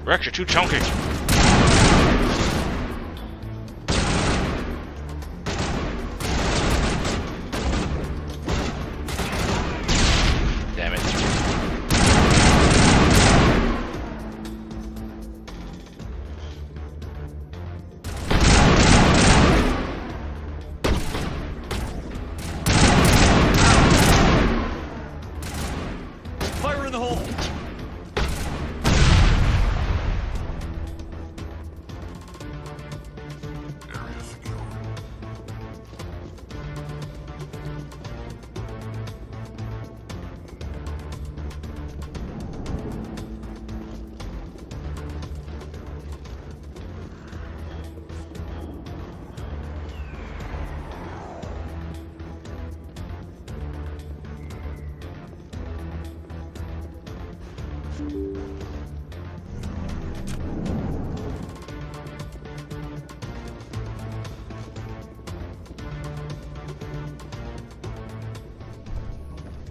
Rex, you're too chunky. Damn it. Fire in the hole! Area secure.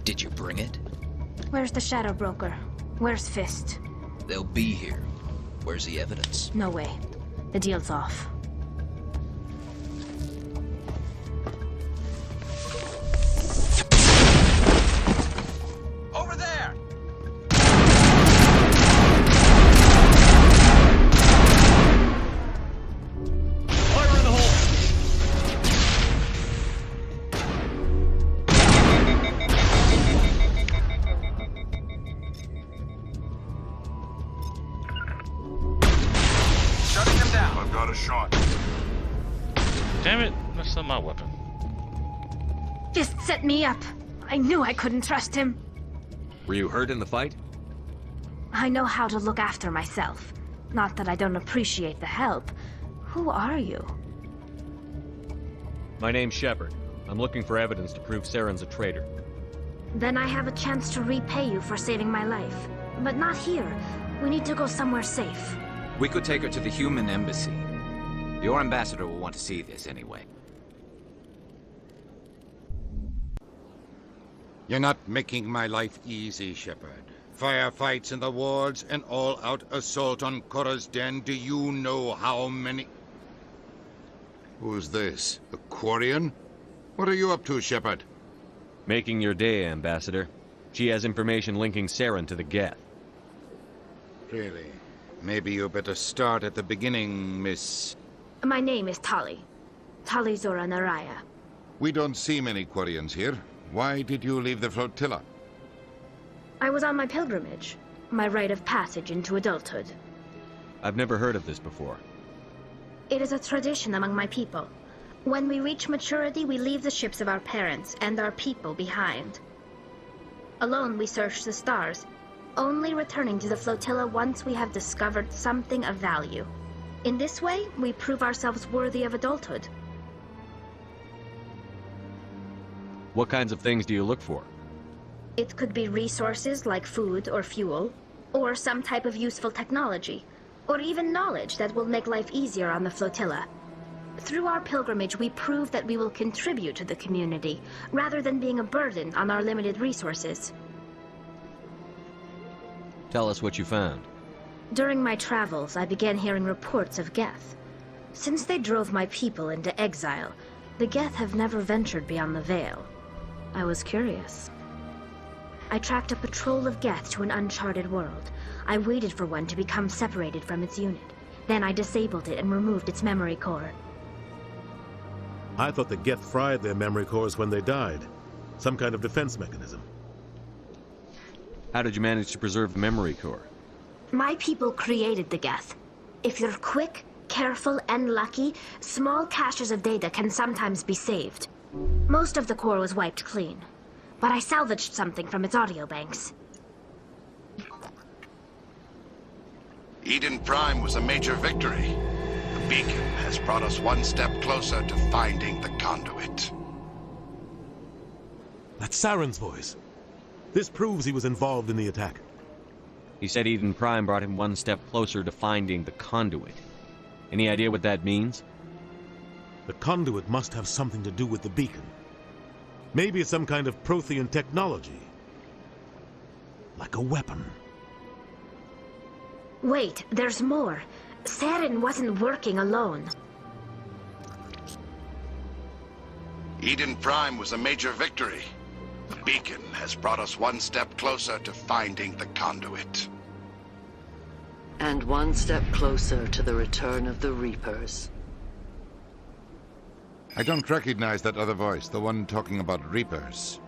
Did you bring it? Where's the Shadow Broker? Where's Fist? They'll be here. Where's the evidence? No way. The deal's off. Over there! Fire in the hole! Shutting him down. I've got a shot. Damn it, that's not my weapon. Fist set me up. I knew I couldn't trust him. Were you hurt in the fight? I know how to look after myself. Not that I don't appreciate the help. Who are you? My name's Shepard. I'm looking for evidence to prove Saren's a traitor. Then I have a chance to repay you for saving my life. But not here. We need to go somewhere safe. We could take her to the human embassy. Your ambassador will want to see this anyway. You're not making my life easy, Shepard. Firefights in the wards, an all-out assault on Korra's den. Do you know how many... Who's this? A Quarian? What are you up to, Shepard? Making your day, Ambassador. She has information linking Saren to the Geth. Really? Maybe you better start at the beginning, Miss... My name is Tali. Tali Zora Naraya. We don't see many Quarians here. Why did you leave the flotilla? I was on my pilgrimage. My rite of passage into adulthood. I've never heard of this before. It is a tradition among my people. When we reach maturity, we leave the ships of our parents and our people behind. Alone, we search the stars, only returning to the flotilla once we have discovered something of value. In this way, we prove ourselves worthy of adulthood. What kinds of things do you look for? It could be resources like food or fuel, or some type of useful technology, or even knowledge that will make life easier on the flotilla. Through our pilgrimage, we prove that we will contribute to the community, rather than being a burden on our limited resources. Tell us what you found. During my travels, I began hearing reports of Geth. Since they drove my people into exile, the Geth have never ventured beyond the Veil. I was curious. I tracked a patrol of Geth to an uncharted world. I waited for one to become separated from its unit. Then I disabled it and removed its memory core. I thought the Geth fried their memory cores when they died. Some kind of defense mechanism. How did you manage to preserve the memory core? My people created the Geth. If you're quick, careful, and lucky, small caches of data can sometimes be saved. Most of the core was wiped clean, but I salvaged something from its audio banks. Eden Prime was a major victory. The beacon has brought us one step closer to finding the conduit. That's Saren's voice. This proves he was involved in the attack. He said Eden Prime brought him one step closer to finding the conduit. Any idea what that means? The conduit must have something to do with the beacon. Maybe it's some kind of Prothean technology. Like a weapon. Wait, there's more. Saren wasn't working alone. Eden Prime was a major victory. The beacon has brought us one step closer to finding the conduit. And one step closer to the return of the Reapers. I don't recognize that other voice, the one talking about Reapers.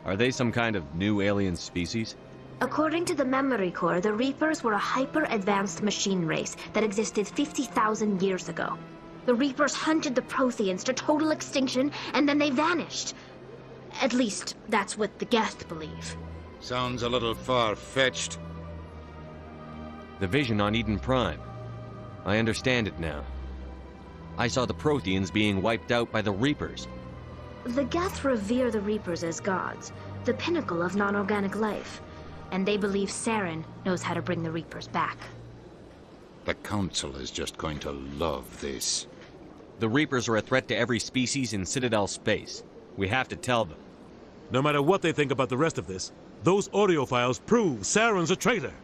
Are they some kind of new alien species? According to the Memory Core, the Reapers were a hyper-advanced machine race that existed 50,000 years ago. The Reapers hunted the Protheans to total extinction, and then they vanished. At least, that's what the Geth believe. Sounds a little far-fetched. The vision on Eden Prime. I understand it now. I saw the Protheans being wiped out by the Reapers. The Geth revere the Reapers as gods, the pinnacle of non-organic life. And they believe Saren knows how to bring the Reapers back. The Council is just going to love this. The Reapers are a threat to every species in Citadel space. We have to tell them. No matter what they think about the rest of this, those audio files prove Saren's a traitor.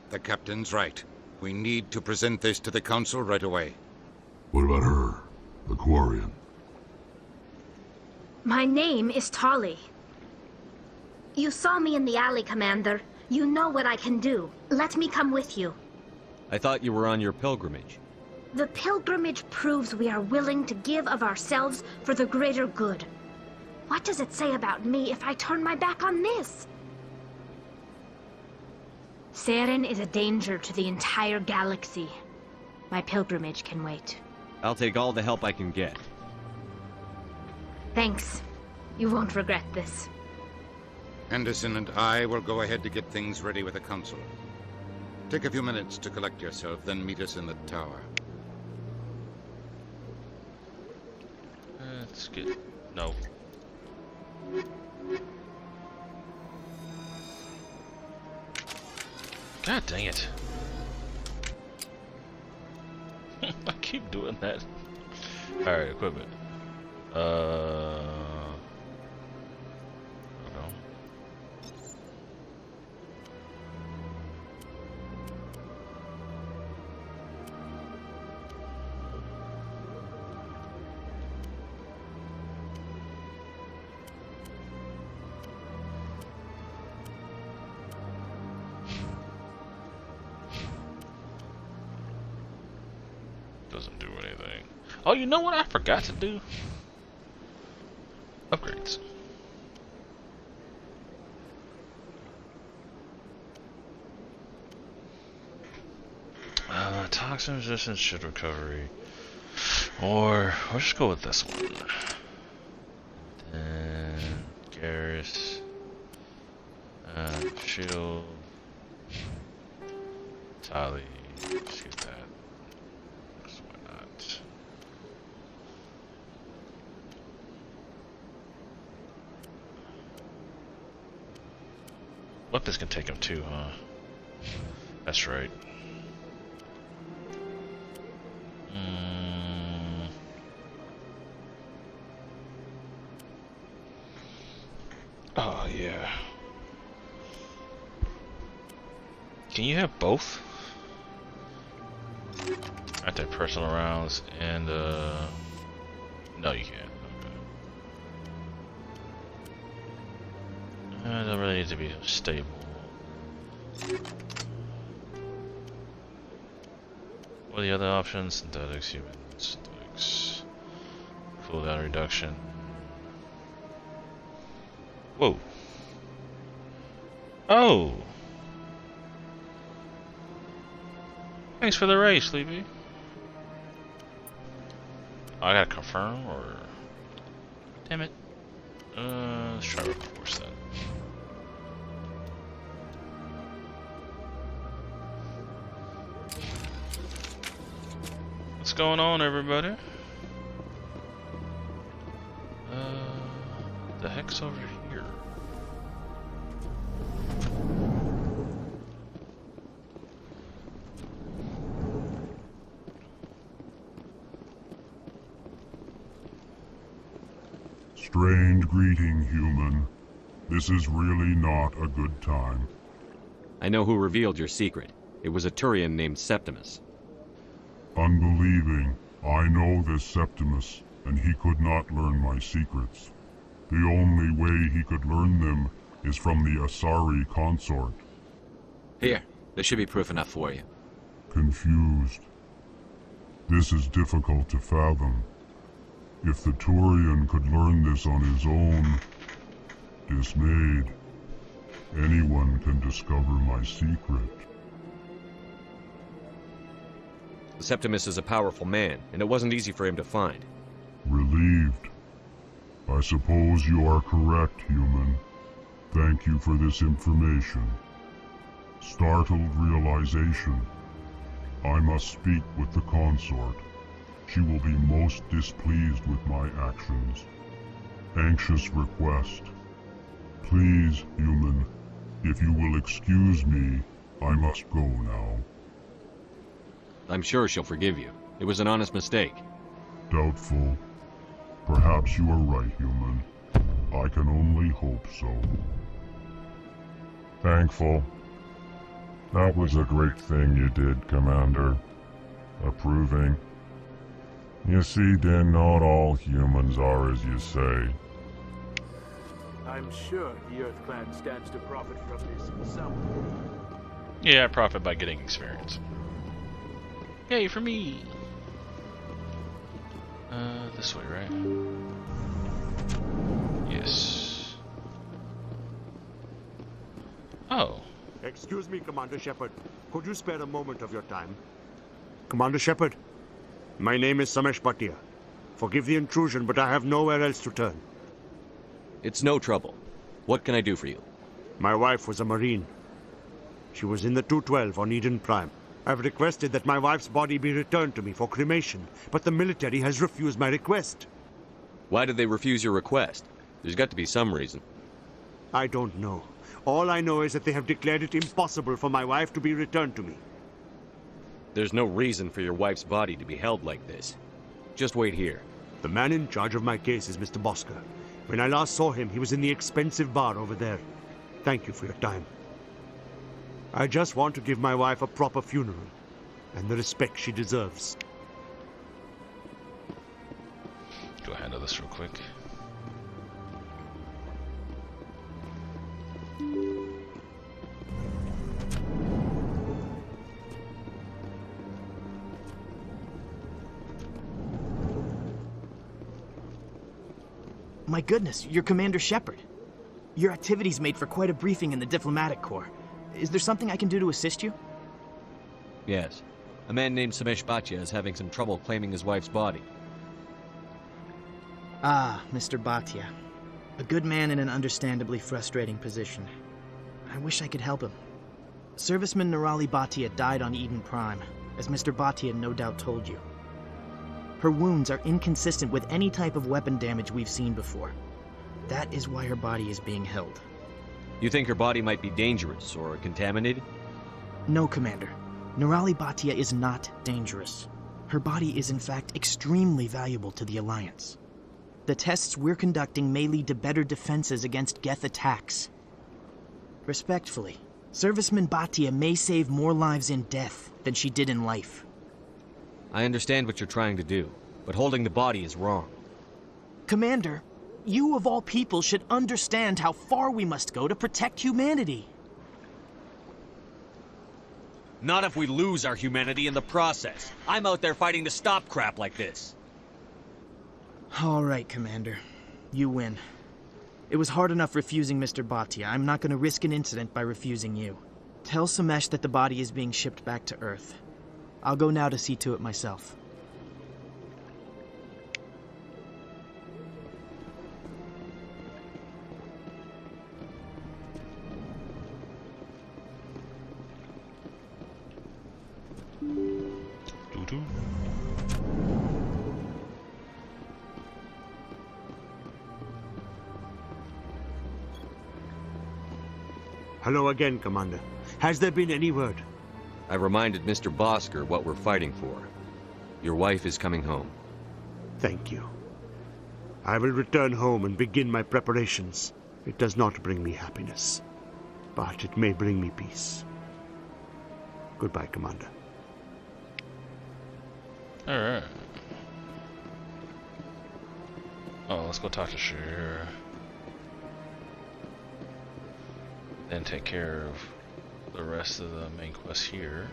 The Captain's right. We need to present this to the Council right away. What about her? The Quarian? My name is Tali. You saw me in the alley, Commander. You know what I can do. Let me come with you. I thought you were on your pilgrimage. The pilgrimage proves we are willing to give of ourselves for the greater good. What does it say about me if I turn my back on this? Saren is a danger to the entire galaxy. My pilgrimage can wait. I'll take all the help I can get. Thanks. You won't regret this. Anderson and I will go ahead to get things ready with the Council. Take a few minutes to collect yourself, then meet us in the tower. That's good. No. God dang it. I keep doing that. Alright, equipment. I don't know. Doesn't do anything. Oh, you know what I forgot to do? Upgrades. Toxin resistance, shit recovery. Or let's just go with this one. Then Garrus. Shield. Tali. Let's get that. Why not? Weapons can take him too, huh? That's right. Oh, yeah. Can you have both? Anti-personal rounds and, no, you can't. Okay. Don't really need to be stable. What are the other options? Synthetics, human synthetics. Cooldown reduction. Whoa. Oh! Thanks for the race, Sleepy. Oh, I gotta confirm, or... Damn it. Let's try to force that. What's going on, everybody? The heck's over here. Strange greeting, human. This is really not a good time. I know who revealed your secret. It was a Turian named Septimus. Unbelieving, I know this Septimus, and he could not learn my secrets. The only way he could learn them is from the Asari consort. Here, there should be proof enough for you. Confused. This is difficult to fathom. If the Turian could learn this on his own, dismayed, anyone can discover my secret. Septimus is a powerful man, and it wasn't easy for him to find. Relieved. I suppose you are correct, human. Thank you for this information. Startled realization. I must speak with the consort. She will be most displeased with my actions. Anxious request. Please, human, if you will excuse me, I must go now. I'm sure she'll forgive you. It was an honest mistake. Doubtful. Perhaps you are right, human. I can only hope so. Thankful. That was a great thing you did, Commander. Approving. You see, Din, not all humans are as you say. I'm sure the Earth Clan stands to profit from this some. Yeah, I profit by getting experience. Yay for me! This way, right? Yes. Oh. Excuse me, Commander Shepard. Could you spare a moment of your time? Commander Shepard, my name is Samesh Bhatia. Forgive the intrusion, but I have nowhere else to turn. It's no trouble. What can I do for you? My wife was a Marine. She was in the 212 on Eden Prime. I've requested that my wife's body be returned to me for cremation, but the military has refused my request. Why did they refuse your request? There's got to be some reason. I don't know. All I know is that they have declared it impossible for my wife to be returned to me. There's no reason for your wife's body to be held like this. Just wait here. The man in charge of my case is Mr. Bosker. When I last saw him, he was in the expensive bar over there. Thank you for your time. I just want to give my wife a proper funeral, and the respect she deserves. Go handle this real quick. My goodness, you're Commander Shepard. Your activities made for quite a briefing in the Diplomatic Corps. Is there something I can do to assist you? Yes. A man named Samesh Bhatia is having some trouble claiming his wife's body. Ah, Mr. Bhatia. A good man in an understandably frustrating position. I wish I could help him. Serviceman Nirali Bhatia died on Eden Prime, as Mr. Bhatia no doubt told you. Her wounds are inconsistent with any type of weapon damage we've seen before. That is why her body is being held. You think her body might be dangerous or contaminated? No, Commander. Nirali Bhatia is not dangerous. Her body is in fact extremely valuable to the Alliance. The tests we're conducting may lead to better defenses against Geth attacks. Respectfully, Serviceman Bhatia may save more lives in death than she did in life. I understand what you're trying to do, but holding the body is wrong. Commander, you of all people should understand how far we must go to protect humanity. Not if we lose our humanity in the process. I'm out there fighting to stop crap like this. All right, Commander. You win. It was hard enough refusing Mr. Bhatia. I'm not going to risk an incident by refusing you. Tell Samesh that the body is being shipped back to Earth. I'll go now to see to it myself. Doo-doo. Hello again, Commander. Has there been any word? I reminded Mr. Bosker what we're fighting for. Your wife is coming home. Thank you. I will return home and begin my preparations. It does not bring me happiness, but it may bring me peace. Goodbye, Commander. Alright. Oh, let's go talk to Shir. Then take care of the rest of the main quest here.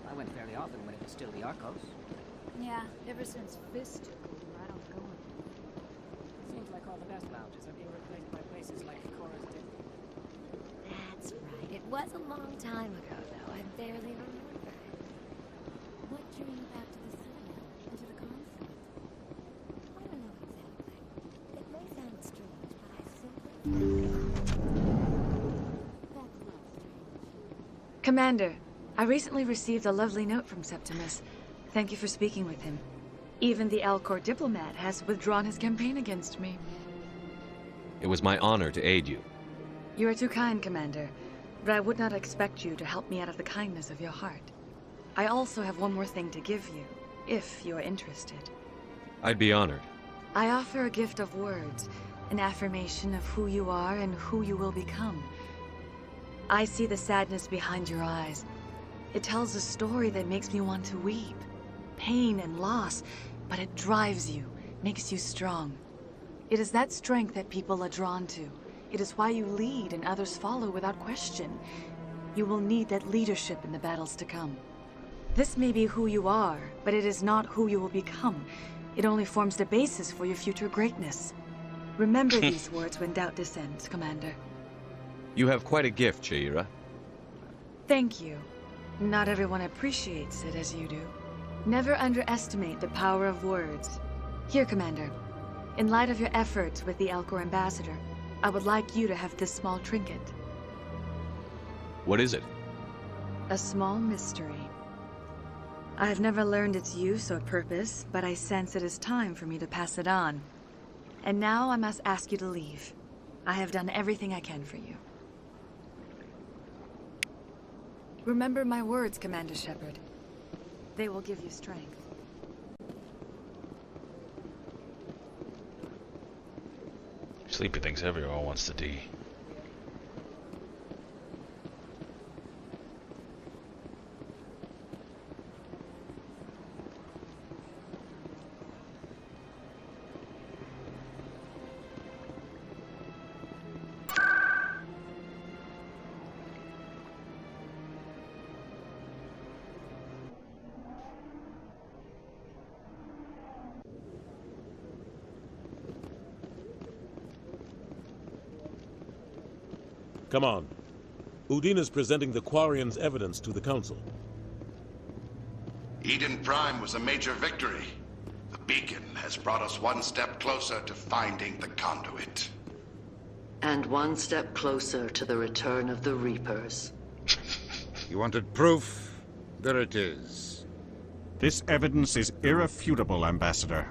I went fairly often when it was still the Arcos. Yeah, ever since Fist took over, I don't go anymore. Seems like all the best lounges are being replaced by places like Cora's Den. That's right. It was a long time ago, though. I barely remember it. What drew you back to the Citadel and to the conflict? I don't know exactly. It may sound strange, but I simply that's not strange. Commander, I recently received a lovely note from Septimus. Thank you for speaking with him. Even the Alcor diplomat has withdrawn his campaign against me. It was my honor to aid you. You are too kind, Commander, but I would not expect you to help me out of the kindness of your heart. I also have one more thing to give you, if you are interested. I'd be honored. I offer a gift of words, an affirmation of who you are and who you will become. I see the sadness behind your eyes. It tells a story that makes me want to weep. Pain and loss, but it drives you, makes you strong. It is that strength that people are drawn to. It is why you lead and others follow without question. You will need that leadership in the battles to come. This may be who you are, but it is not who you will become. It only forms the basis for your future greatness. Remember these words when doubt descends, Commander. You have quite a gift, Shaira. Thank you. Not everyone appreciates it as you do. Never underestimate the power of words. Here, Commander. In light of your efforts with the Alcor ambassador, I would like you to have this small trinket. What is it? A small mystery. I have never learned its use or purpose, but I sense it is time for me to pass it on. And now I must ask you to leave. I have done everything I can for you. Remember my words, Commander Shepard. They will give you strength. Sleepy thinks everyone wants to D. Come on. Udina's presenting the Quarians' evidence to the Council. Eden Prime was a major victory. The beacon has brought us one step closer to finding the conduit. And one step closer to the return of the Reapers. You wanted proof? There it is. This evidence is irrefutable, Ambassador.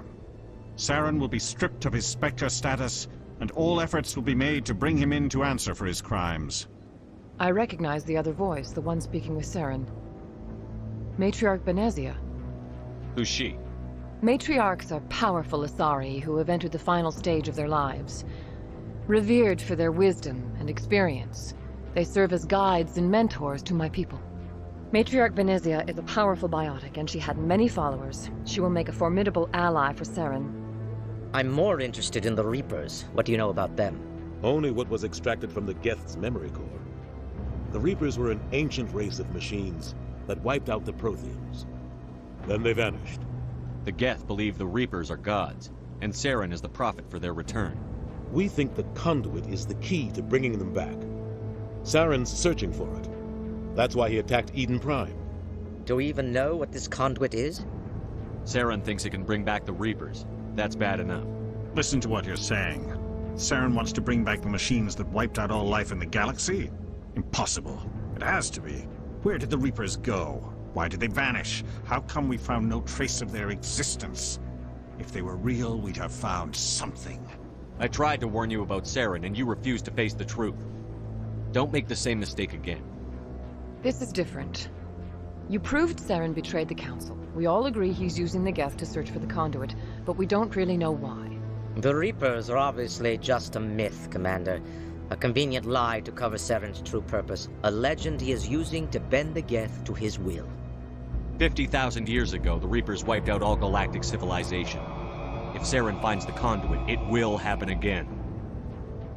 Saren will be stripped of his Spectre status, and all efforts will be made to bring him in to answer for his crimes. I recognize the other voice, the one speaking with Saren. Matriarch Benezia. Who's she? Matriarchs are powerful Asari who have entered the final stage of their lives. Revered for their wisdom and experience, they serve as guides and mentors to my people. Matriarch Benezia is a powerful biotic, and she had many followers. She will make a formidable ally for Saren. I'm more interested in the Reapers. What do you know about them? Only what was extracted from the Geth's memory core. The Reapers were an ancient race of machines that wiped out the Protheans. Then they vanished. The Geth believe the Reapers are gods, and Saren is the prophet for their return. We think the conduit is the key to bringing them back. Saren's searching for it. That's why he attacked Eden Prime. Do we even know what this conduit is? Saren thinks it can bring back the Reapers. That's bad enough. Listen to what you're saying. Saren wants to bring back the machines that wiped out all life in the galaxy? Impossible. It has to be. Where did the Reapers go? Why did they vanish? How come we found no trace of their existence? If they were real, we'd have found something. I tried to warn you about Saren, and you refused to face the truth. Don't make the same mistake again. This is different. You proved Saren betrayed the Council. We all agree he's using the Geth to search for the conduit, but we don't really know why. The Reapers are obviously just a myth, Commander. A convenient lie to cover Saren's true purpose. A legend he is using to bend the Geth to his will. 50,000 years ago, the Reapers wiped out all galactic civilization. If Saren finds the conduit, it will happen again.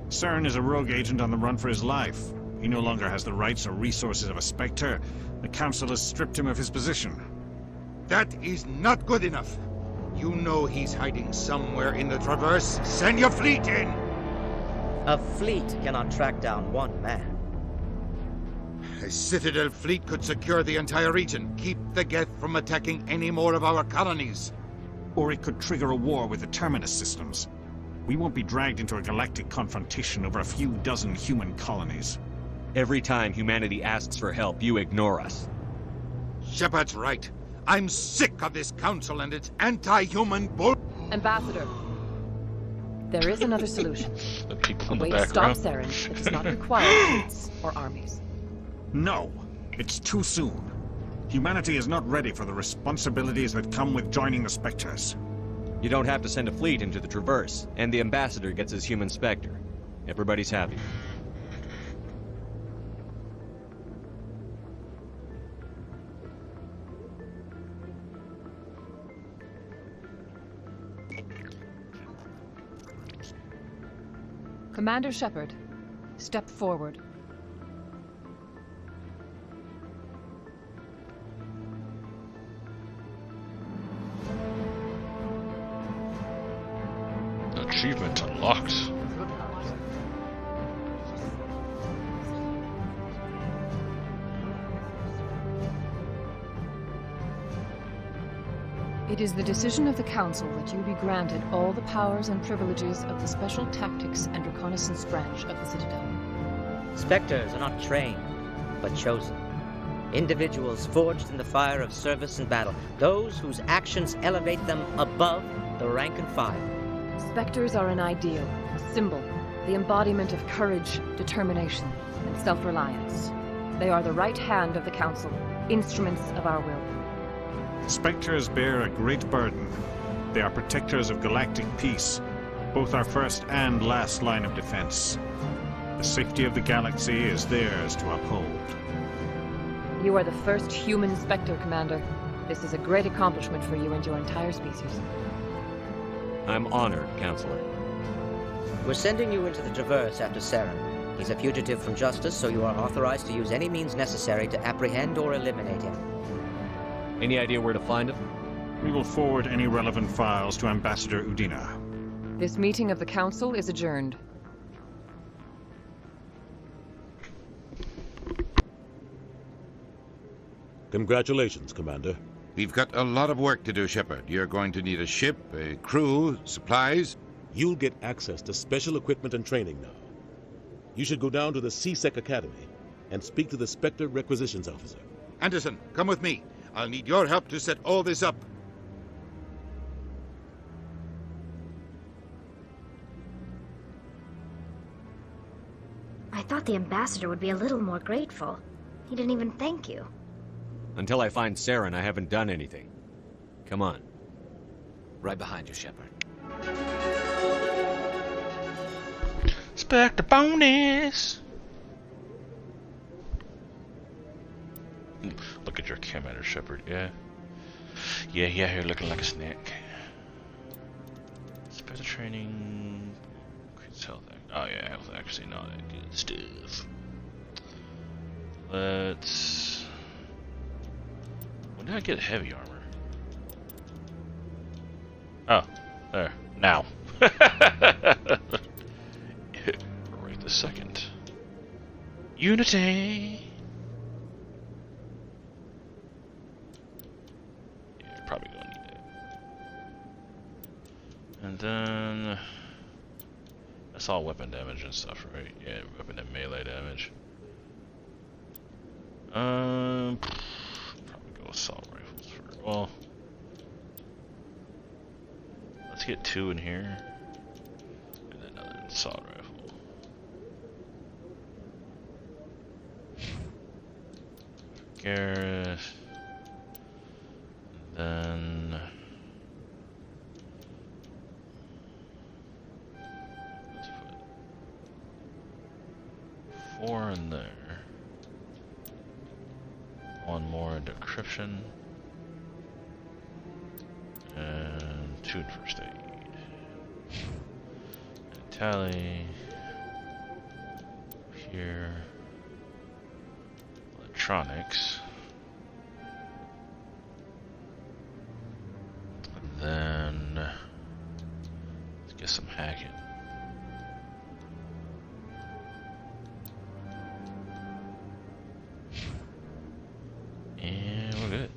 Saren is a rogue agent on the run for his life. He no longer has the rights or resources of a Spectre. The Council has stripped him of his position. That is not good enough. You know he's hiding somewhere in the Traverse. Send your fleet in! A fleet cannot track down one man. A Citadel fleet could secure the entire region, keep the Geth from attacking any more of our colonies. Or it could trigger a war with the Terminus systems. We won't be dragged into a galactic confrontation over a few dozen human colonies. Every time humanity asks for help, you ignore us. Shepard's right. I'm sick of this council and its anti-human bull... Ambassador, there is another solution. The people A in the way to stop background. Saren that does not require fleets or armies. No, it's too soon. Humanity is not ready for the responsibilities that come with joining the Spectres. You don't have to send a fleet into the Traverse, and the Ambassador gets his human Spectre. Everybody's happy. Commander Shepard, step forward. Achievement unlocked. It is the decision of the Council that you be granted all the powers and privileges of the Special Tactics and Reconnaissance branch of the Citadel. Spectres are not trained, but chosen. Individuals forged in the fire of service and battle. Those whose actions elevate them above the rank and file. Spectres are an ideal, a symbol, the embodiment of courage, determination, and self-reliance. They are the right hand of the Council, instruments of our will. Spectres bear a great burden. They are protectors of galactic peace, both our first and last line of defense. The safety of the galaxy is theirs to uphold. You are the first human Spectre, Commander. This is a great accomplishment for you and your entire species. I'm honored, Counselor. We're sending you into the Traverse after Saren. He's a fugitive from justice, so you are authorized to use any means necessary to apprehend or eliminate him. Any idea where to find him? We will forward any relevant files to Ambassador Udina. This meeting of the Council is adjourned. Congratulations, Commander. We've got a lot of work to do, Shepard. You're going to need a ship, a crew, supplies. You'll get access to special equipment and training now. You should go down to the C-Sec Academy and speak to the Spectre Requisitions Officer. Anderson, come with me. I'll need your help to set all this up. I thought the ambassador would be a little more grateful. He didn't even thank you. Until I find Saren, I haven't done anything. Come on. Right behind you, Shepard. Spectre bonus! Look at your Commander Shepard, yeah? Yeah, you're looking like a snack. Spectre training... Health. Oh yeah, health actually not that good stuff. Let's... When did I get heavy armor? Oh, there. Now. Right this second. Unity! Yeah, probably gonna need it. And then... That's all weapon damage and stuff, right? Yeah, weapon and melee damage. Probably go assault rifles first. Well, let's get 2 in here, and then assault rifle. Garrett. Then let's put 4 in there. 1 more in decryption. And 2 in first aid. And tally. Here. Electronics. And then let's get some hacking. And we're good.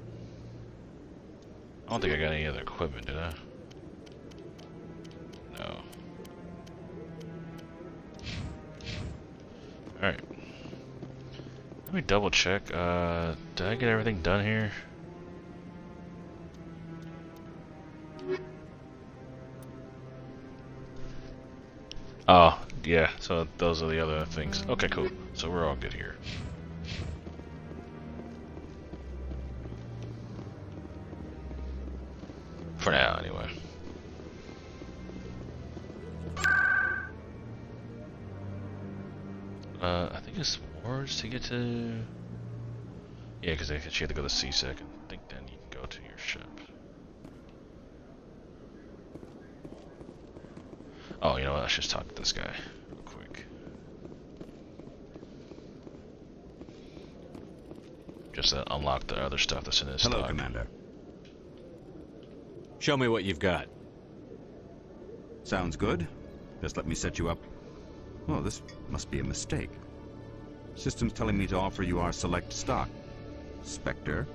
I don't think I got any other equipment, did I? No. Alright. Let me double check. Did I get everything done here? Oh, yeah, so those are the other things. Okay, cool. So we're all good here. For now, anyway. I think it's wards to get to... Yeah, because you have to go to C-Sec, and I think then you can go to your ship. Oh, you know what? Let's just talk to this guy real quick. Just to unlock the other stuff that's in his Hello, stock. Commander. Show me what you've got. Sounds good. Just let me set you up. Oh, this must be a mistake. System's telling me to offer you our select stock. Spectre?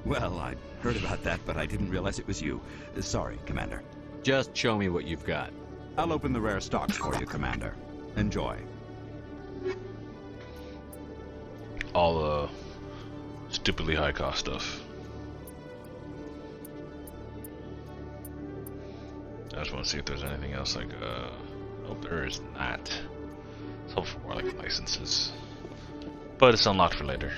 Well, I heard about that, but I didn't realize it was you. Sorry, Commander. Just show me what you've got. I'll open the rare stocks for you, Commander. Enjoy. All the stupidly high cost stuff. I just want to see if there's anything else like, nope, there is not. Let's hope for more like licenses. But it's unlocked for later.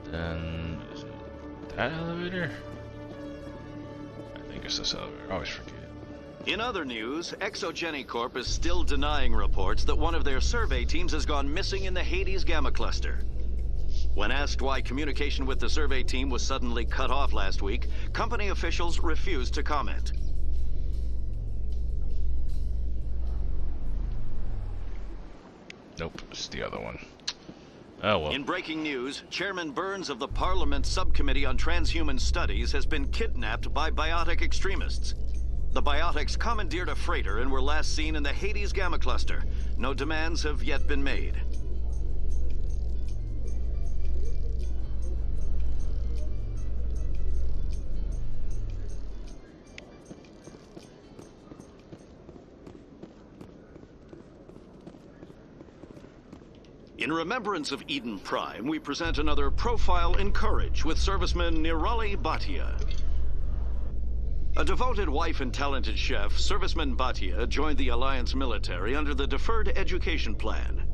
Then, is it that elevator? I think it's this elevator, I always forget. In other news, Exogeny Corp is still denying reports that one of their survey teams has gone missing in the Hades Gamma Cluster. When asked why communication with the survey team was suddenly cut off last week, company officials refused to comment. Nope, it's the other one. Oh well. In breaking news, Chairman Burns of the Parliament Subcommittee on Transhuman Studies has been kidnapped by biotic extremists. The biotics commandeered a freighter and were last seen in the Hades Gamma Cluster. No demands have yet been made. In remembrance of Eden Prime, we present another profile in courage with serviceman Nirali Bhatia. A devoted wife and talented chef, serviceman Bhatia joined the Alliance military under the Deferred Education Plan.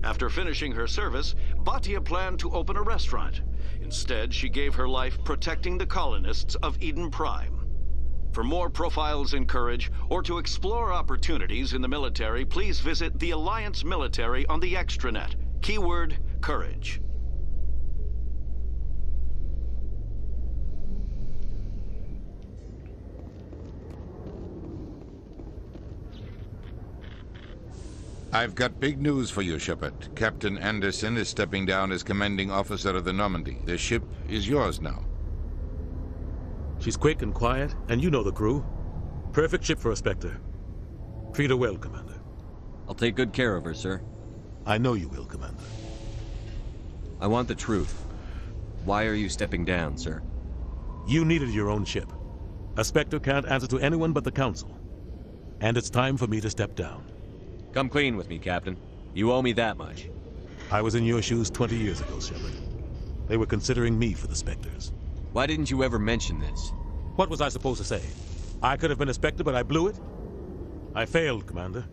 After finishing her service, Bhatia planned to open a restaurant. Instead, she gave her life protecting the colonists of Eden Prime. For more profiles in courage, or to explore opportunities in the military, please visit the Alliance military on the extranet. Keyword, courage. I've got big news for you, Shepard. Captain Anderson is stepping down as commanding officer of the Normandy. The ship is yours now. She's quick and quiet, and you know the crew. Perfect ship for a Spectre. Treat her well, Commander. I'll take good care of her, sir. I know you will, Commander. I want the truth. Why are you stepping down, sir? You needed your own ship. A Spectre can't answer to anyone but the Council. And it's time for me to step down. Come clean with me, Captain. You owe me that much. I was in your shoes 20 years ago, Shepard. They were considering me for the Spectres. Why didn't you ever mention this? What was I supposed to say? I could have been a Spectre, but I blew it? I failed, Commander.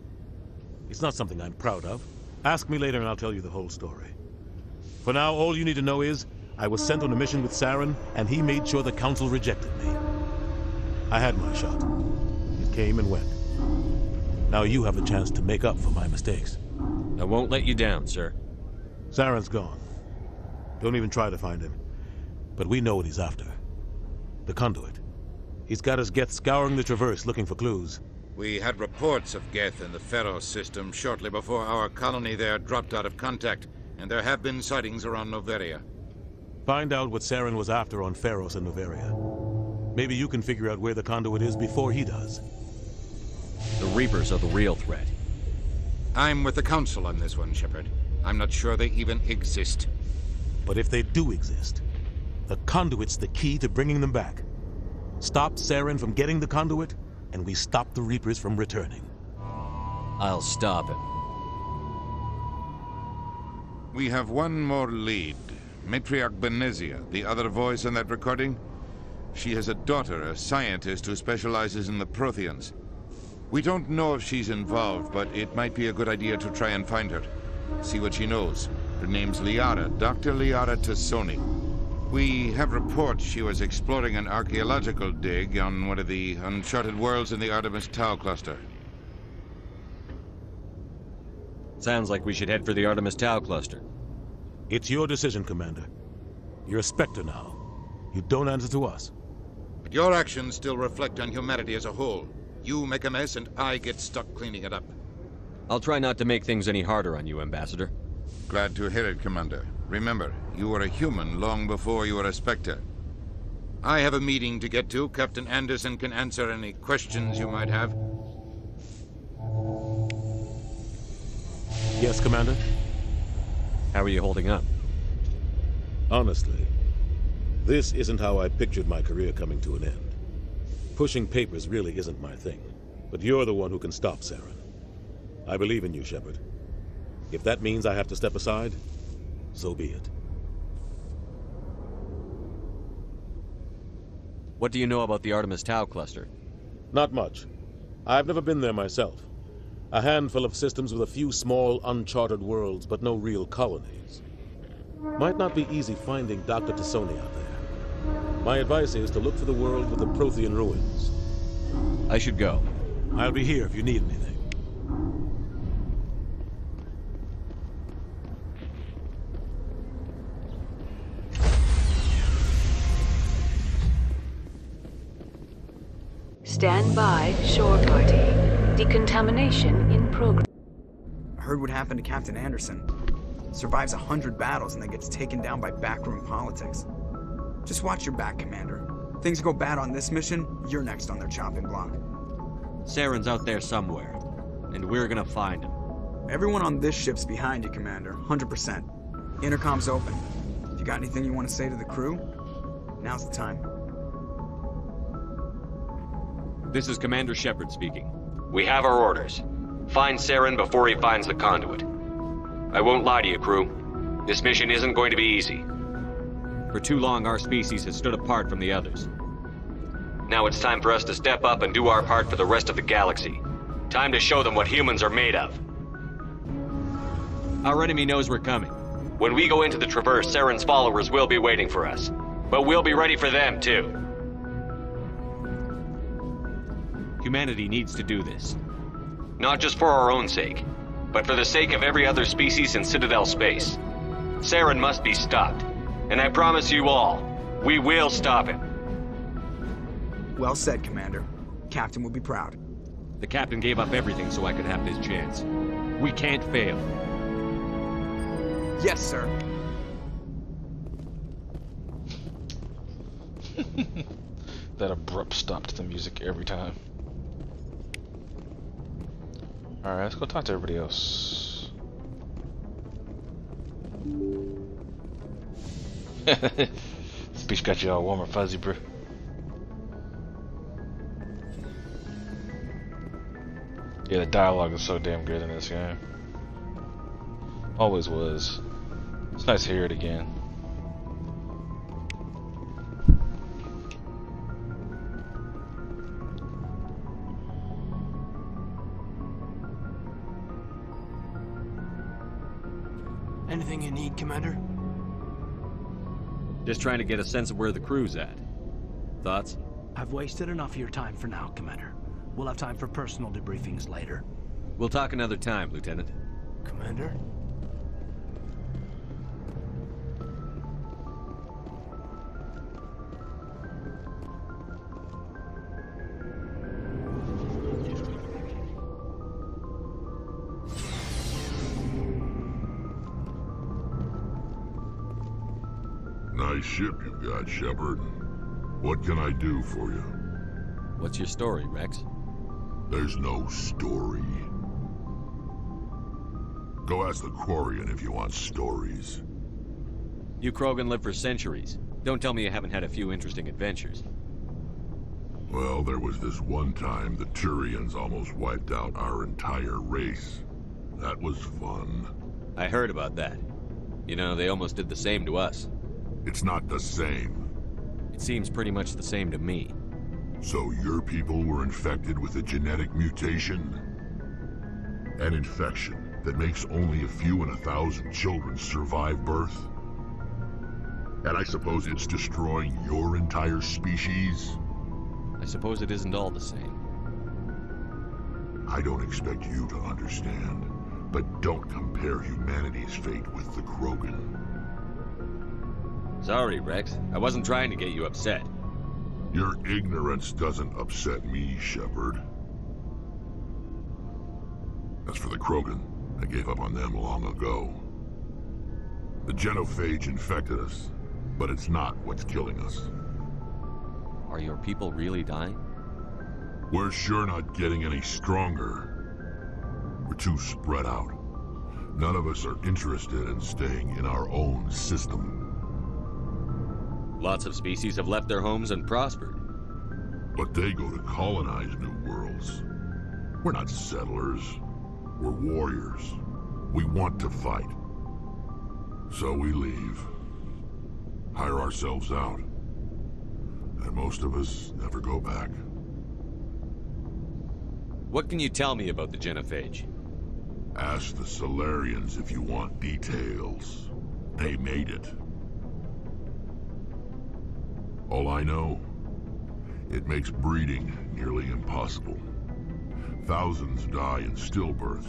It's not something I'm proud of. Ask me later and I'll tell you the whole story. For now, all you need to know is, I was sent on a mission with Saren, and he made sure the Council rejected me. I had my shot. It came and went. Now you have the chance to make up for my mistakes. I won't let you down, sir. Saren's gone. Don't even try to find him. But we know what he's after. The conduit. He's got his Geth scouring the Traverse looking for clues. We had reports of Geth in the Pharos system shortly before our colony there dropped out of contact, and there have been sightings around Noveria. Find out what Saren was after on Pharos and Noveria. Maybe you can figure out where the conduit is before he does. The Reapers are the real threat. I'm with the Council on this one, Shepard. I'm not sure they even exist. But if they do exist, the conduit's the key to bringing them back. Stop Saren from getting the conduit, and we stop the Reapers from returning. I'll stop him. We have one more lead. Matriarch Benezia, the other voice in that recording. She has a daughter, a scientist who specializes in the Protheans. We don't know if she's involved, but it might be a good idea to try and find her. See what she knows. Her name's Liara, Dr. Liara Tassoni. We have reports she was exploring an archaeological dig on one of the uncharted worlds in the Artemis Tau cluster. Sounds like we should head for the Artemis Tau cluster. It's your decision, Commander. You're a Spectre now. You don't answer to us. But your actions still reflect on humanity as a whole. You make a mess and I get stuck cleaning it up. I'll try not to make things any harder on you, Ambassador. Glad to hear it, Commander. Remember, you were a human long before you were a Spectre. I have a meeting to get to. Captain Anderson can answer any questions you might have. Yes, Commander? How are you holding up? Honestly, this isn't how I pictured my career coming to an end. Pushing papers really isn't my thing, but you're the one who can stop Saren. I believe in you, Shepard. If that means I have to step aside, so be it. What do you know about the Artemis Tau cluster? Not much. I've never been there myself. A handful of systems with a few small, uncharted worlds, but no real colonies. Might not be easy finding Dr. Tassoni out there. My advice is to look for the world with the Prothean ruins. I should go. I'll be here if you need anything. Stand by, shore party. Decontamination in progress. I heard what happened to Captain Anderson. Survives 100 battles and then gets taken down by backroom politics. Just watch your back, Commander. Things go bad on this mission, you're next on their chopping block. Saren's out there somewhere, and we're gonna find him. Everyone on this ship's behind you, Commander, 100%. Intercom's open. If you got anything you want to say to the crew, now's the time. This is Commander Shepard speaking. We have our orders. Find Saren before he finds the conduit. I won't lie to you, crew. This mission isn't going to be easy. For too long, our species has stood apart from the others. Now it's time for us to step up and do our part for the rest of the galaxy. Time to show them what humans are made of. Our enemy knows we're coming. When we go into the Traverse, Saren's followers will be waiting for us. But we'll be ready for them, too. Humanity needs to do this. Not just for our own sake, but for the sake of every other species in Citadel space. Saren must be stopped. And I promise you all, we will stop him. Well said, Commander. Captain will be proud. The captain gave up everything so I could have this chance. We can't fail. Yes, sir. That abrupt stop to the music every time. Alright, let's go talk to everybody else. Speech got you all warm and fuzzy, bro. Yeah, the dialogue is so damn good in this game. Always was. It's nice to hear it again. Anything you need, Commander? Just trying to get a sense of where the crew's at. Thoughts? I've wasted enough of your time for now, Commander. We'll have time for personal debriefings later. We'll talk another time, Lieutenant. Commander? Nice ship you've got, Shepard. What can I do for you? What's your story, Rex? There's no story. Go ask the Quarian if you want stories. You Krogan live for centuries. Don't tell me you haven't had a few interesting adventures. Well, there was this one time the Turians almost wiped out our entire race. That was fun. I heard about that. You know, they almost did the same to us. It's not the same. It seems pretty much the same to me. So your people were infected with a genetic mutation? An infection that makes only a few in 1,000 children survive birth? And I suppose it's destroying your entire species? I suppose it isn't all the same. I don't expect you to understand, but don't compare humanity's fate with the Krogan. Sorry, Rex. I wasn't trying to get you upset. Your ignorance doesn't upset me, Shepard. As for the Krogan, I gave up on them long ago. The genophage infected us, but it's not what's killing us. Are your people really dying? We're sure not getting any stronger. We're too spread out. None of us are interested in staying in our own system. Lots of species have left their homes and prospered. But they go to colonize new worlds. We're not settlers. We're warriors. We want to fight. So we leave. Hire ourselves out. And most of us never go back. What can you tell me about the genophage? Ask the Solarians if you want details. They made it. All I know, it makes breeding nearly impossible. Thousands die in stillbirth,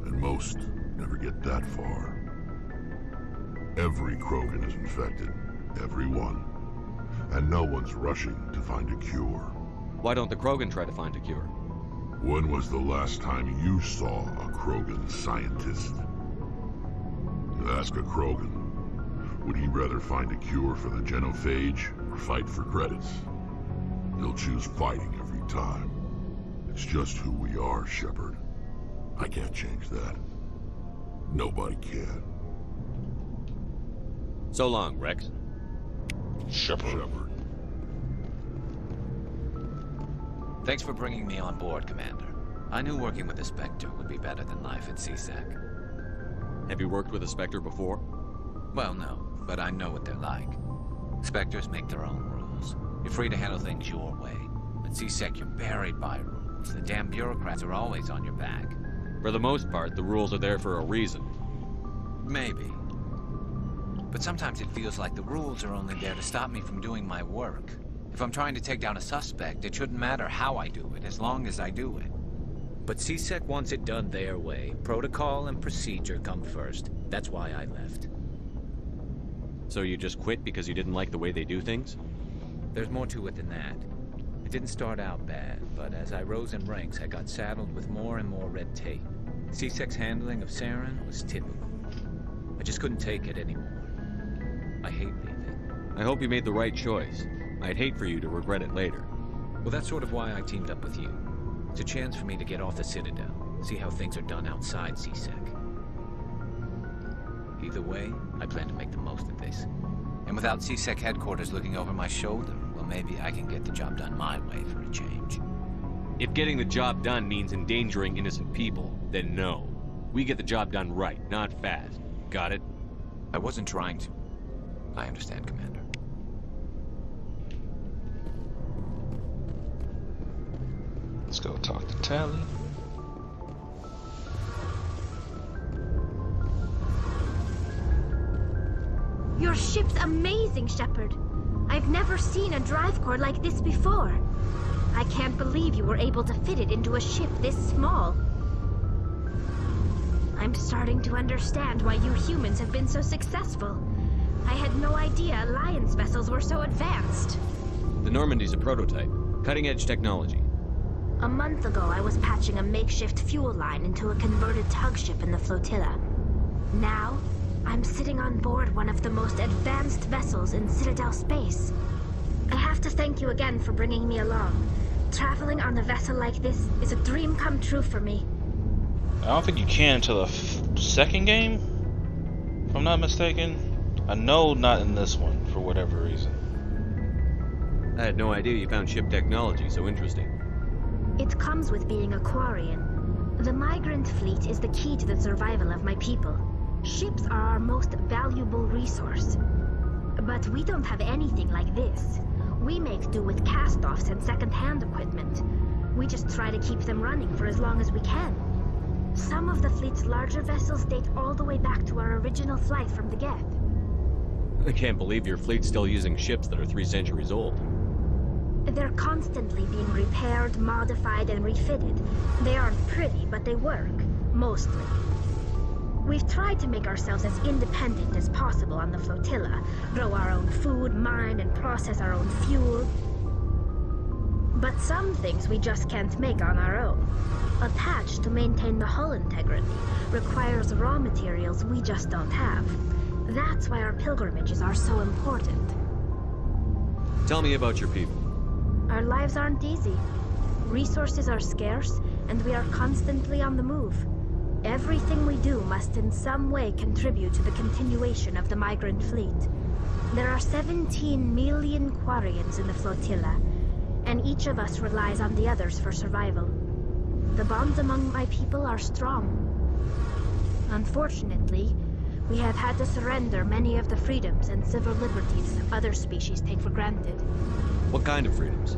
and most never get that far. Every Krogan is infected, every one. And no one's rushing to find a cure. Why don't the Krogan try to find a cure? When was the last time you saw a Krogan scientist? Ask a Krogan. Would he rather find a cure for the genophage or fight for credits? He'll choose fighting every time. It's just who we are, Shepard. I can't change that. Nobody can. So long, Rex. Shepard. Thanks for bringing me on board, Commander. I knew working with the Spectre would be better than life at CSEC. Have you worked with a Spectre before? Well, no, but I know what they're like. Spectres make their own rules. You're free to handle things your way. At CSEC, you're buried by rules. The damn bureaucrats are always on your back. For the most part, the rules are there for a reason. Maybe. But sometimes it feels like the rules are only there to stop me from doing my work. If I'm trying to take down a suspect, it shouldn't matter how I do it, as long as I do it. But CSEC wants it done their way. Protocol and procedure come first. That's why I left. So you just quit because you didn't like the way they do things? There's more to it than that. It didn't start out bad, but as I rose in ranks, I got saddled with more and more red tape. CSEC's handling of Saren was typical. I just couldn't take it anymore. I hate leaving. I hope you made the right choice. I'd hate for you to regret it later. Well, that's sort of why I teamed up with you. It's a chance for me to get off the Citadel, see how things are done outside CSEC. Either way, I plan to make the most of this. And without CSEC headquarters looking over my shoulder, well, maybe I can get the job done my way for a change. If getting the job done means endangering innocent people, then no. We get the job done right, not fast. Got it? I wasn't trying to. I understand, Commander. Let's go talk to Tally. Your ship's amazing, Shepard. I've never seen a drive core like this before. I can't believe you were able to fit it into a ship this small. I'm starting to understand why you humans have been so successful. I had no idea Alliance vessels were so advanced. The Normandy's a prototype. Cutting-edge technology. A month ago, I was patching a makeshift fuel line into a converted tug ship in the flotilla. Now, I'm sitting on board one of the most advanced vessels in Citadel space. I have to thank you again for bringing me along. Traveling on a vessel like this is a dream come true for me. I don't think you can until the second game, if I'm not mistaken. I know not in this one, for whatever reason. I had no idea you found ship technology so interesting. It comes with being a Quarian. The migrant fleet is the key to the survival of my people. Ships are our most valuable resource. But we don't have anything like this. We make do with cast-offs and second-hand equipment. We just try to keep them running for as long as we can. Some of the fleet's larger vessels date all the way back to our original flight from the Geth. I can't believe your fleet's still using ships that are 3 centuries old. They're constantly being repaired, modified, and refitted. They aren't pretty, but they work. Mostly. We've tried to make ourselves as independent as possible on the flotilla. Grow our own food, mine, and process our own fuel. But some things we just can't make on our own. A patch to maintain the hull integrity requires raw materials we just don't have. That's why our pilgrimages are so important. Tell me about your people. Our lives aren't easy. Resources are scarce, and we are constantly on the move. Everything we do must in some way contribute to the continuation of the migrant fleet. There are 17 million Quarians in the flotilla, and each of us relies on the others for survival. The bonds among my people are strong. Unfortunately, we have had to surrender many of the freedoms and civil liberties other species take for granted. What kind of freedoms?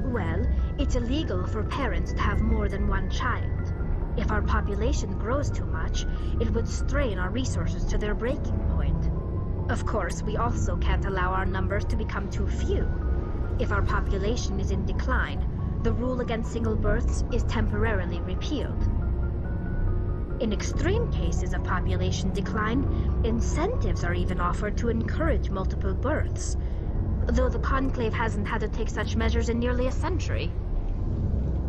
Well, it's illegal for parents to have more than one child. If our population grows too much, it would strain our resources to their breaking point. Of course, we also can't allow our numbers to become too few. If our population is in decline, the rule against single births is temporarily repealed. In extreme cases of population decline, incentives are even offered to encourage multiple births, though the Conclave hasn't had to take such measures in nearly a century.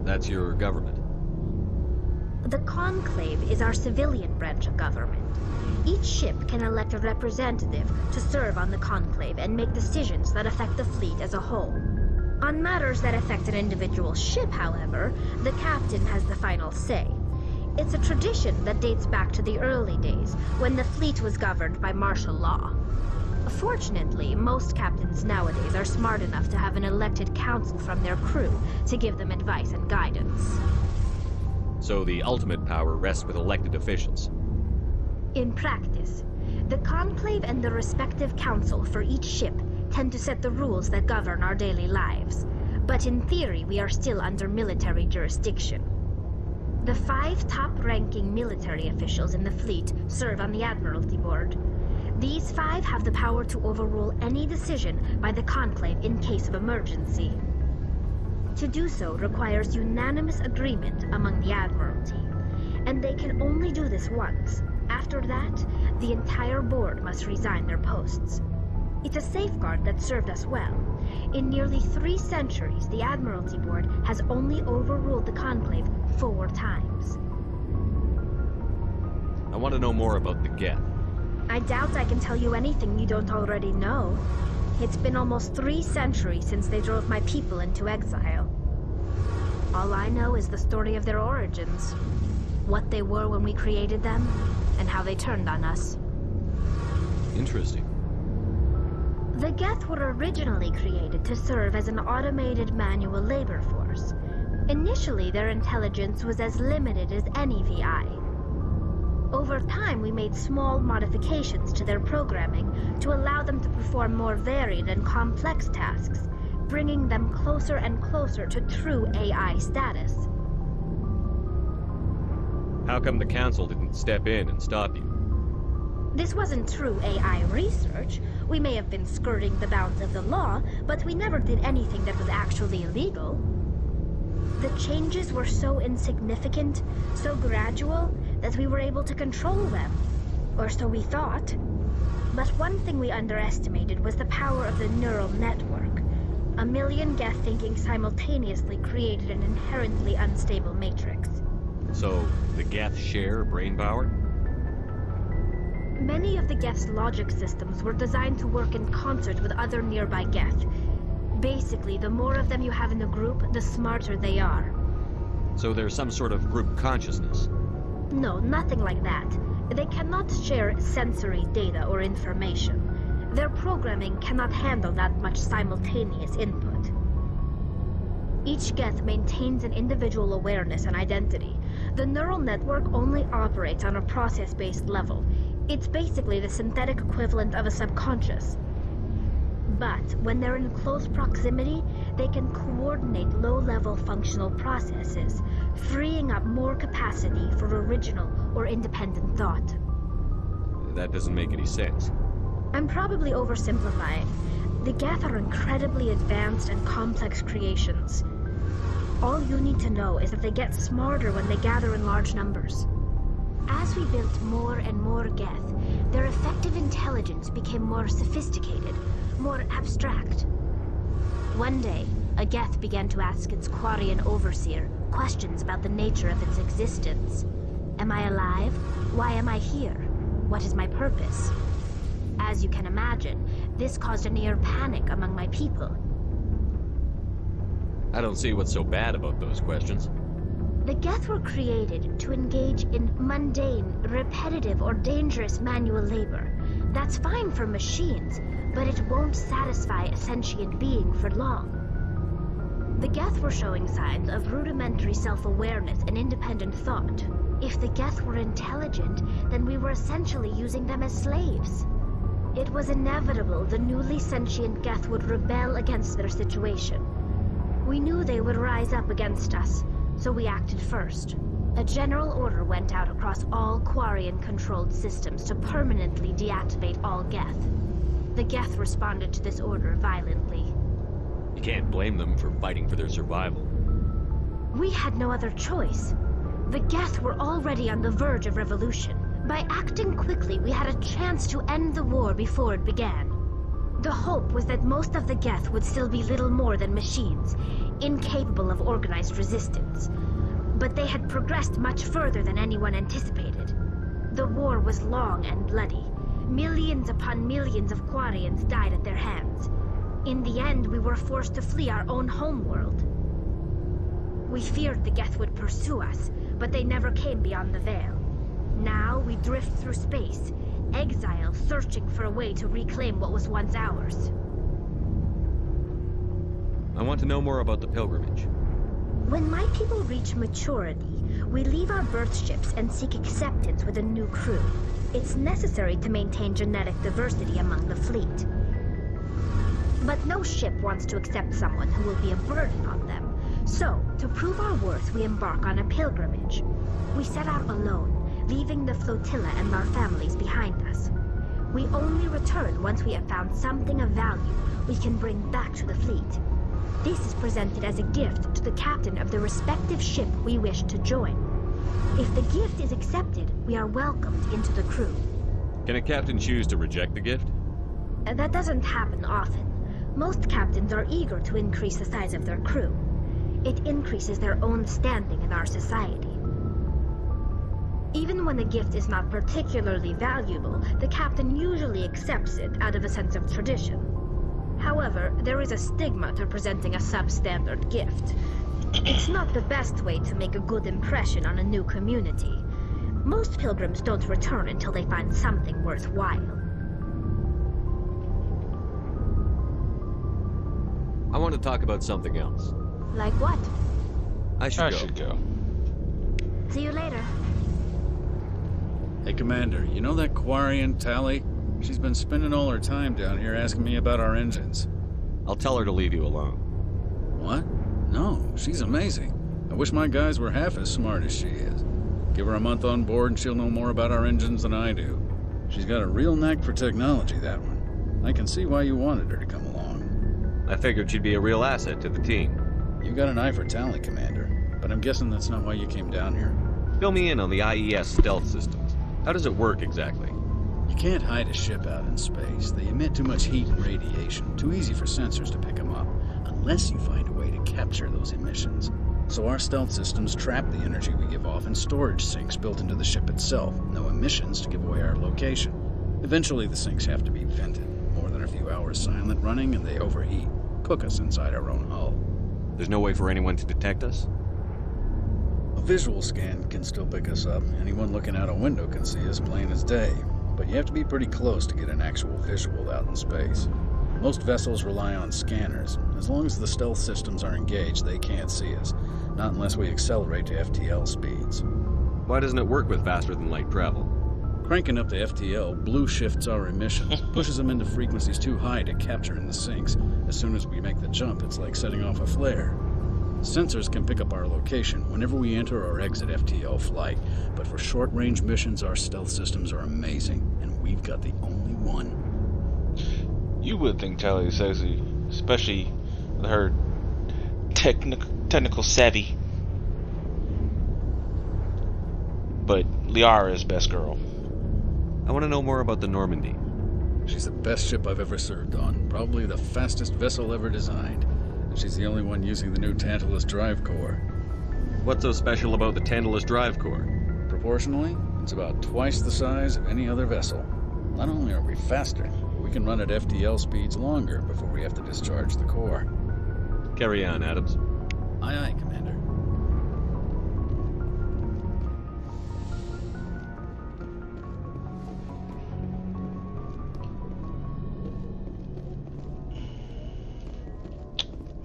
That's your government. The Conclave is our civilian branch of government. Each ship can elect a representative to serve on the Conclave and make decisions that affect the fleet as a whole. On matters that affect an individual ship, however, the captain has the final say. It's a tradition that dates back to the early days, when the fleet was governed by martial law. Fortunately, most captains nowadays are smart enough to have an elected council from their crew to give them advice and guidance. So the ultimate power rests with elected officials. In practice, the Conclave and the respective council for each ship tend to set the rules that govern our daily lives. But in theory, we are still under military jurisdiction. The 5 top-ranking military officials in the fleet serve on the Admiralty Board. These 5 have the power to overrule any decision by the Conclave in case of emergency. To do so requires unanimous agreement among the Admiralty, and they can only do this once. After that, the entire board must resign their posts. It's a safeguard that served us well. In nearly 3 centuries, the Admiralty Board has only overruled the Conclave 4 times. I want to know more about the Geth. I doubt I can tell you anything you don't already know. It's been almost 3 centuries since they drove my people into exile. All I know is the story of their origins. What they were when we created them, and how they turned on us. Interesting. The Geth were originally created to serve as an automated manual labor force. Initially, their intelligence was as limited as any VI. Over time, we made small modifications to their programming to allow them to perform more varied and complex tasks, bringing them closer and closer to true AI status. How come the Council didn't step in and stop you? This wasn't true AI research. We may have been skirting the bounds of the law, but we never did anything that was actually illegal. The changes were so insignificant, so gradual, that we were able to control them. Or so we thought. But one thing we underestimated was the power of the neural network. A million Geth thinking simultaneously created an inherently unstable matrix. So, the Geth share brain power? Many of the Geth's logic systems were designed to work in concert with other nearby Geth. Basically, the more of them you have in a group, the smarter they are. So there's some sort of group consciousness? No, nothing like that. They cannot share sensory data or information. Their programming cannot handle that much simultaneous input. Each Geth maintains an individual awareness and identity. The neural network only operates on a process-based level. It's basically the synthetic equivalent of a subconscious. But when they're in close proximity, they can coordinate low-level functional processes, freeing up more capacity for original or independent thought. That doesn't make any sense. I'm probably oversimplifying. The Geth are incredibly advanced and complex creations. All you need to know is that they get smarter when they gather in large numbers. As we built more and more Geth, their effective intelligence became more sophisticated, more abstract. One day, a Geth began to ask its Quarian overseer questions about the nature of its existence. Am I alive? Why am I here? What is my purpose? As you can imagine, this caused a near panic among my people. I don't see what's so bad about those questions. The Geth were created to engage in mundane, repetitive, or dangerous manual labor. That's fine for machines, but it won't satisfy a sentient being for long. The Geth were showing signs of rudimentary self-awareness and independent thought. If the Geth were intelligent, then we were essentially using them as slaves. It was inevitable the newly sentient Geth would rebel against their situation. We knew they would rise up against us, so we acted first. A general order went out across all Quarian-controlled systems to permanently deactivate all Geth. The Geth responded to this order violently. You can't blame them for fighting for their survival. We had no other choice. The Geth were already on the verge of revolution. By acting quickly, we had a chance to end the war before it began. The hope was that most of the Geth would still be little more than machines, incapable of organized resistance. But they had progressed much further than anyone anticipated. The war was long and bloody. Millions upon millions of Quarians died at their hands. In the end, we were forced to flee our own homeworld. We feared the Geth would pursue us, but they never came beyond the Veil. Now we drift through space, exile searching for a way to reclaim what was once ours. I want to know more about the pilgrimage. When my people reach maturity, we leave our birth ships and seek acceptance with a new crew. It's necessary to maintain genetic diversity among the fleet. But no ship wants to accept someone who will be a burden on them. So, to prove our worth, we embark on a pilgrimage. We set out alone, leaving the flotilla and our families behind us. We only return once we have found something of value we can bring back to the fleet. This is presented as a gift to the captain of the respective ship we wish to join. If the gift is accepted, we are welcomed into the crew. Can a captain choose to reject the gift? That doesn't happen often. Most captains are eager to increase the size of their crew. It increases their own standing in our society. Even when the gift is not particularly valuable, the captain usually accepts it out of a sense of tradition. However, there is a stigma to presenting a substandard gift. It's not the best way to make a good impression on a new community. Most pilgrims don't return until they find something worthwhile. I want to talk about something else. Like what? I should go. See you later. Hey, Commander, you know that Quarian, Tally? She's been spending all her time down here asking me about our engines. I'll tell her to leave you alone. What? No, she's amazing. I wish my guys were half as smart as she is. Give her a month on board and she'll know more about our engines than I do. She's got a real knack for technology, that one. I can see why you wanted her to come along. I figured she'd be a real asset to the team. You got an eye for talent, Commander, but I'm guessing that's not why you came down here. Fill me in on the IES stealth systems. How does it work exactly? You can't hide a ship out in space. They emit too much heat and radiation. Too easy for sensors to pick them up, unless you find a way to capture those emissions. So our stealth systems trap the energy we give off in storage sinks built into the ship itself. No emissions to give away our location. Eventually the sinks have to be vented. More than a few hours silent running and they overheat. Cook us inside our own hull. There's no way for anyone to detect us? A visual scan can still pick us up. Anyone looking out a window can see us plain as day. But you have to be pretty close to get an actual visual out in space. Most vessels rely on scanners. As long as the stealth systems are engaged, they can't see us. Not unless we accelerate to FTL speeds. Why doesn't it work with faster-than-light travel? Cranking up the FTL blue shifts our emissions, pushes them into frequencies too high to capture in the sinks. As soon as we make the jump, it's like setting off a flare. Sensors can pick up our location whenever we enter or exit FTL flight, but for short-range missions, our stealth systems are amazing, and we've got the only one. You would think Tally is sexy, especially with her technical savvy. But Liara is best girl. I want to know more about the Normandy. She's the best ship I've ever served on, probably the fastest vessel ever designed. And she's the only one using the new Tantalus drive core. What's so special about the Tantalus drive core? Proportionally, it's about twice the size of any other vessel. Not only are we faster, but we can run at FTL speeds longer before we have to discharge the core. Carry on, Adams. Aye, aye, Commander.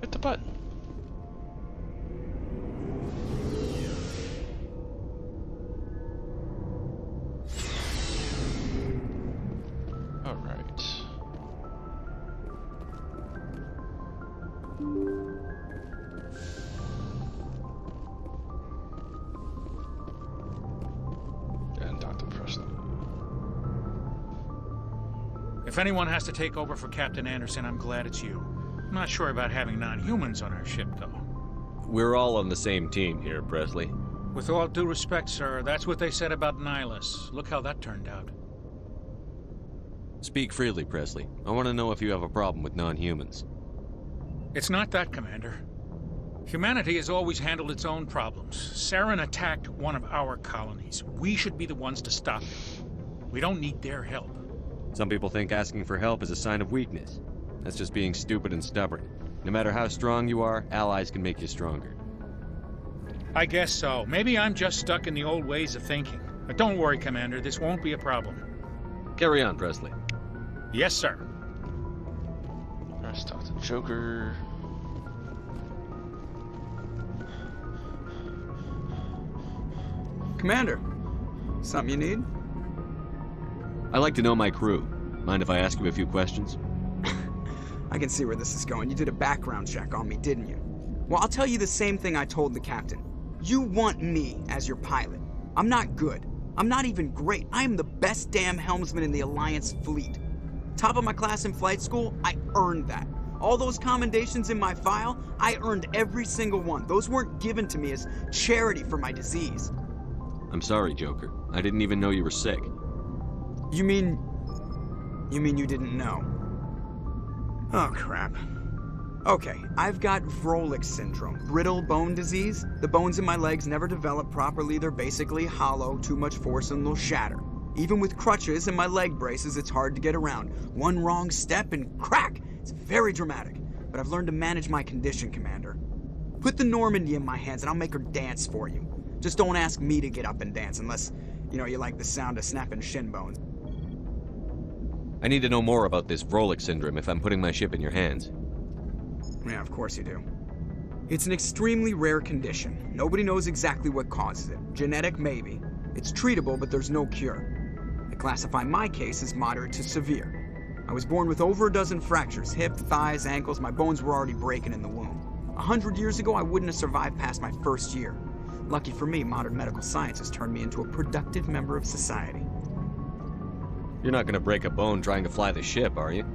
Hit the button. All right. And Dr. Preston. If anyone has to take over for Captain Anderson, I'm glad it's you. I'm not sure about having non-humans on our ship, though. We're all on the same team here, Presley. With all due respect, sir, that's what they said about Nihilus. Look how that turned out. Speak freely, Presley. I want to know if you have a problem with non-humans. It's not that, Commander. Humanity has always handled its own problems. Saren attacked one of our colonies. We should be the ones to stop him. We don't need their help. Some people think asking for help is a sign of weakness. That's just being stupid and stubborn. No matter how strong you are, allies can make you stronger. I guess so. Maybe I'm just stuck in the old ways of thinking. But don't worry, Commander. This won't be a problem. Carry on, Presley. Yes, sir. Let's talk to Joker. Commander, something you need? I like to know my crew. Mind if I ask you a few questions? I can see where this is going. You did a background check on me, didn't you? Well, I'll tell you the same thing I told the captain. You want me as your pilot. I'm not good. I'm not even great. I am the best damn helmsman in the Alliance fleet. Top of my class in flight school, I earned that. All those commendations in my file, I earned every single one. Those weren't given to me as charity for my disease. I'm sorry, Joker. I didn't even know you were sick. You mean you didn't know? Oh, crap. Okay, I've got Vrolik syndrome, brittle bone disease. The bones in my legs never develop properly. They're basically hollow, too much force and they'll shatter. Even with crutches and my leg braces, it's hard to get around. One wrong step and crack! It's very dramatic. But I've learned to manage my condition, Commander. Put the Normandy in my hands and I'll make her dance for you. Just don't ask me to get up and dance unless, you like the sound of snapping shin bones. I need to know more about this Vrolik syndrome if I'm putting my ship in your hands. Yeah, of course you do. It's an extremely rare condition. Nobody knows exactly what causes it. Genetic, maybe. It's treatable, but there's no cure. I classify my case as moderate to severe. I was born with over a dozen fractures, hip, thighs, ankles. My bones were already breaking in the womb. 100 years ago, I wouldn't have survived past my first year. Lucky for me, modern medical science has turned me into a productive member of society. You're not gonna break a bone trying to fly the ship, are you?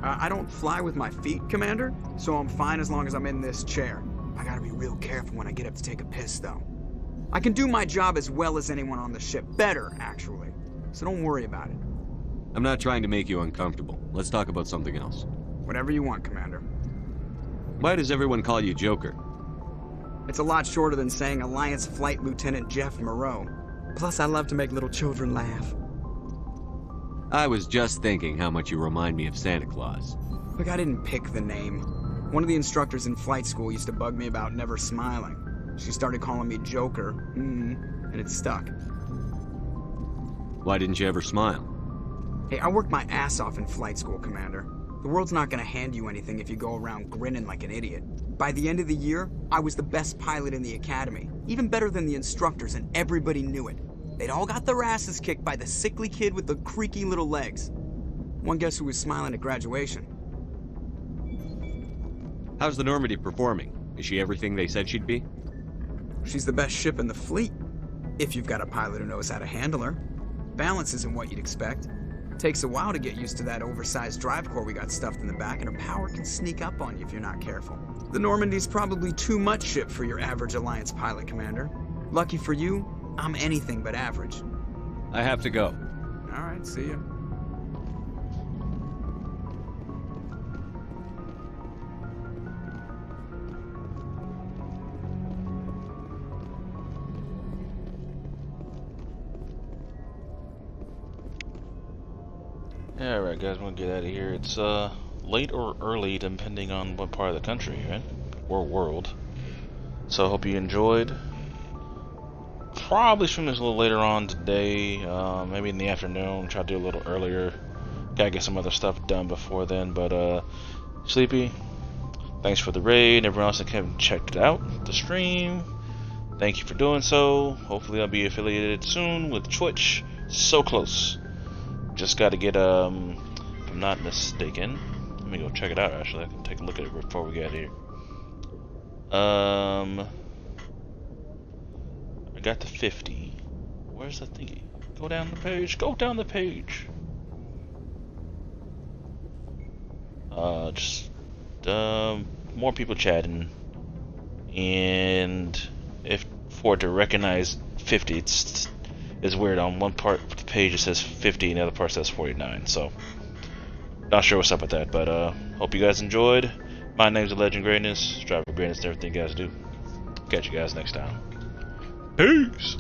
I don't fly with my feet, Commander, so I'm fine as long as I'm in this chair. I gotta be real careful when I get up to take a piss, though. I can do my job as well as anyone on the ship. Better, actually. So don't worry about it. I'm not trying to make you uncomfortable. Let's talk about something else. Whatever you want, Commander. Why does everyone call you Joker? It's a lot shorter than saying Alliance Flight Lieutenant Jeff Moreau. Plus, I love to make little children laugh. I was just thinking how much you remind me of Santa Claus. Look, I didn't pick the name. One of the instructors in flight school used to bug me about never smiling. She started calling me Joker, and it stuck. Why didn't you ever smile? Hey, I worked my ass off in flight school, Commander. The world's not gonna hand you anything if you go around grinning like an idiot. By the end of the year, I was the best pilot in the academy. Even better than the instructors, and everybody knew it. They'd all got their asses kicked by the sickly kid with the creaky little legs. One guess who was smiling at graduation? How's the Normandy performing? Is she everything they said she'd be? She's the best ship in the fleet. If you've got a pilot who knows how to handle her. Balance isn't what you'd expect. Takes a while to get used to that oversized drive core we got stuffed in the back, and her power can sneak up on you if you're not careful. The Normandy's probably too much ship for your average Alliance pilot, Commander. Lucky for you, I'm anything but average. I have to go. All right, see ya. Alright guys, I'm gonna get out of here. It's late or early depending on what part of the country you're in, or world. So I hope you enjoyed. Probably stream this a little later on today, maybe in the afternoon. Try to do a little earlier. Gotta get some other stuff done before then, but Sleepy, thanks for the raid. Everyone else that came checked out the stream, thank you for doing so. Hopefully I'll be affiliated soon with Twitch. So close. Just got to get, if I'm not mistaken, let me go check it out actually. I can take a look at it before we get here. I got to 50. Where's the thingy? Go down the page. Go down the page. Just more people chatting, and if for it to recognize 50, it's weird. On one part of the page it says 50, and the other part says 49. So not sure what's up with that, but hope you guys enjoyed. My name's Legend Greatness. Strive for greatness and everything you guys do. Catch you guys next time. Peace!